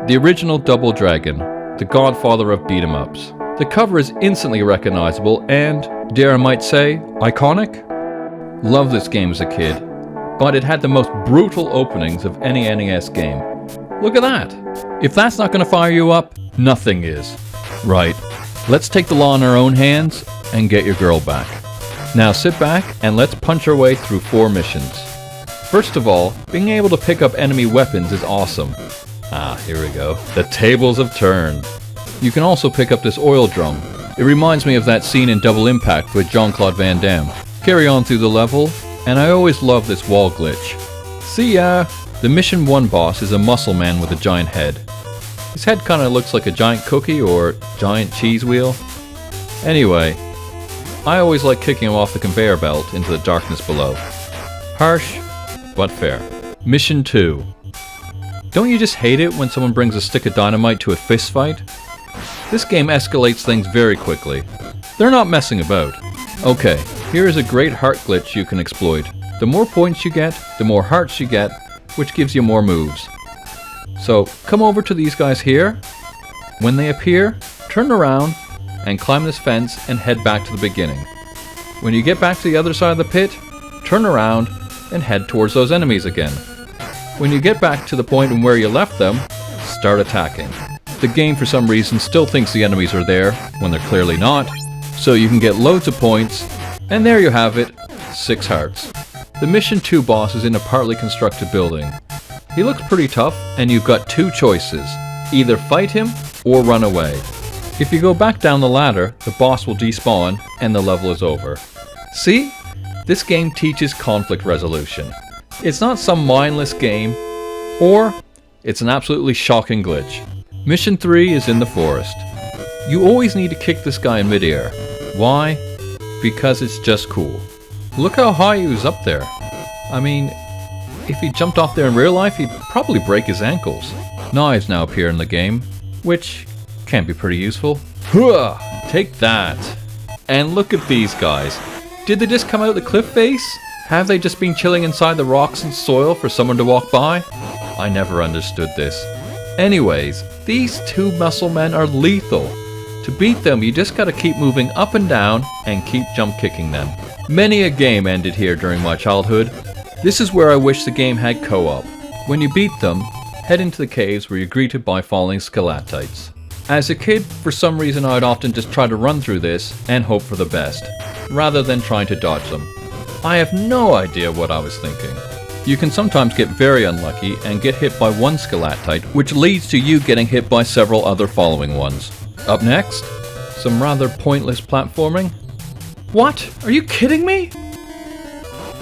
The original Double Dragon, the godfather of beat-em-ups. The cover is instantly recognizable and, dare I might say, iconic. Loved this game as a kid, but it had the most brutal openings of any NES game. Look at that! If that's not going to fire you up, nothing is. Right, let's take the law in our own hands and get your girl back. Now sit back and let's punch our way through 4 missions. First of all, being able to pick up enemy weapons is awesome. Here we go. The tables have turned. You can also pick up this oil drum. It reminds me of that scene in Double Impact with Jean-Claude Van Damme. Carry on through the level, and I always love this wall glitch. See ya! The Mission 1 boss is a muscle man with a giant head. His head kinda looks like a giant cookie or giant cheese wheel. Anyway, I always like kicking him off the conveyor belt into the darkness below. Harsh, but fair. Mission 2. Don't you just hate it when someone brings a stick of dynamite to a fist fight? This game escalates things very quickly. They're not messing about. Okay, here is a great heart glitch you can exploit. The more points you get, the more hearts you get, which gives you more moves. So, come over to these guys here. When they appear, turn around and climb this fence and head back to the beginning. When you get back to the other side of the pit, turn around and head towards those enemies again. When you get back to the point where you left them, start attacking. The game for some reason still thinks the enemies are there when they're clearly not, so you can get loads of points, and there you have it, 6 hearts. The Mission 2 boss is in a partly constructed building. He looks pretty tough, and you've got 2 choices, either fight him or run away. If you go back down the ladder, the boss will despawn, and the level is over. See? This game teaches conflict resolution. It's not some mindless game, or it's an absolutely shocking glitch. Mission 3 is in the forest. You always need to kick this guy in midair. Why? Because it's just cool. Look how high he was up there. I mean, if he jumped off there in real life, he'd probably break his ankles. Knives now appear in the game, which can be pretty useful. Hooah! Take that! And look at these guys. Did they just come out the cliff face? Have they just been chilling inside the rocks and soil for someone to walk by? I never understood this. Anyways, these 2 muscle men are lethal. To beat them, you just gotta keep moving up and down and keep jump kicking them. Many a game ended here during my childhood. This is where I wish the game had co-op. When you beat them, head into the caves where you're greeted by falling stalactites. As a kid, for some reason I'd often just try to run through this and hope for the best, rather than trying to dodge them. I have no idea what I was thinking. You can sometimes get very unlucky and get hit by one stalactite, which leads to you getting hit by several other following ones. Up next, some rather pointless platforming. What? Are you kidding me?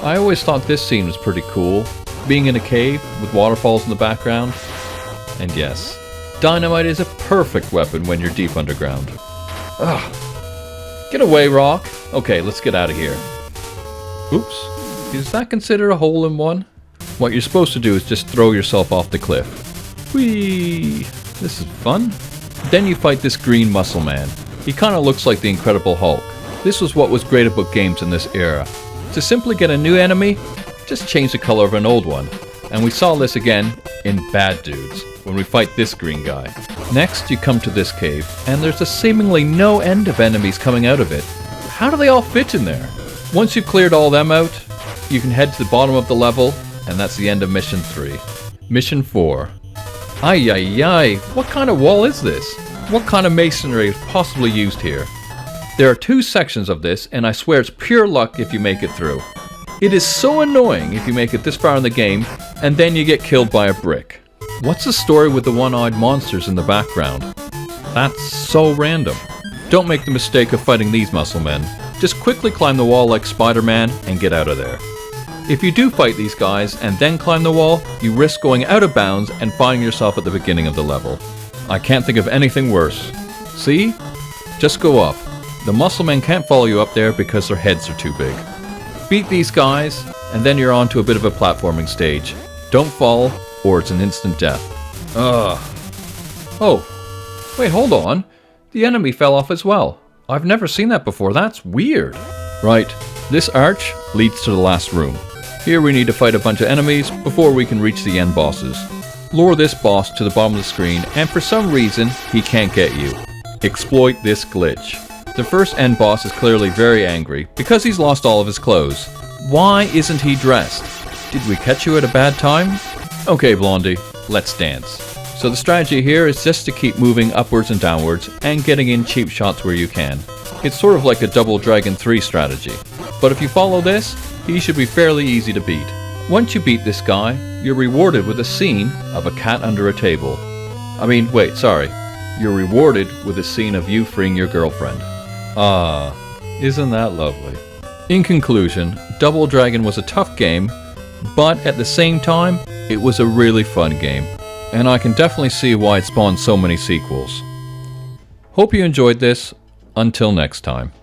I always thought this scene was pretty cool, being in a cave with waterfalls in the background. And yes, dynamite is a perfect weapon when you're deep underground. Ugh. Get away, Rock. Okay, let's get out of here. Oops. Is that considered a hole-in-one? What you're supposed to do is just throw yourself off the cliff. Whee! This is fun. Then you fight this green muscle man. He kinda looks like the Incredible Hulk. This was what was great about games in this era. To simply get a new enemy, just change the color of an old one. And we saw this again in Bad Dudes, when we fight this green guy. Next, you come to this cave, and there's a seemingly no end of enemies coming out of it. How do they all fit in there? Once you've cleared all them out, you can head to the bottom of the level, and that's the end of Mission 3. Mission 4. Ay ay ay, what kind of wall is this? What kind of masonry is possibly used here? There are 2 sections of this, and I swear it's pure luck if you make it through. It is so annoying if you make it this far in the game, and then you get killed by a brick. What's the story with the one-eyed monsters in the background? That's so random. Don't make the mistake of fighting these muscle men. Just quickly climb the wall like Spider-Man and get out of there. If you do fight these guys and then climb the wall, you risk going out of bounds and finding yourself at the beginning of the level. I can't think of anything worse. See? Just go up. The muscle men can't follow you up there because their heads are too big. Beat these guys, and then you're on to a bit of a platforming stage. Don't fall, or it's an instant death. Ugh. Oh, wait, hold on. The enemy fell off as well. I've never seen that before. That's weird. Right, this arch leads to the last room. Here we need to fight a bunch of enemies before we can reach the end bosses. Lure this boss to the bottom of the screen, and for some reason, he can't get you. Exploit this glitch. The first end boss is clearly very angry because he's lost all of his clothes. Why isn't he dressed? Did we catch you at a bad time? Okay, Blondie, let's dance. So the strategy here is just to keep moving upwards and downwards and getting in cheap shots where you can. It's sort of like a Double Dragon 3 strategy. But if you follow this, he should be fairly easy to beat. Once you beat this guy, you're rewarded with a scene of a cat under a table. You're rewarded with a scene of you freeing your girlfriend. Ah, isn't that lovely? In conclusion, Double Dragon was a tough game, but at the same time, it was a really fun game, and I can definitely see why it spawned so many sequels. Hope you enjoyed this. Until next time.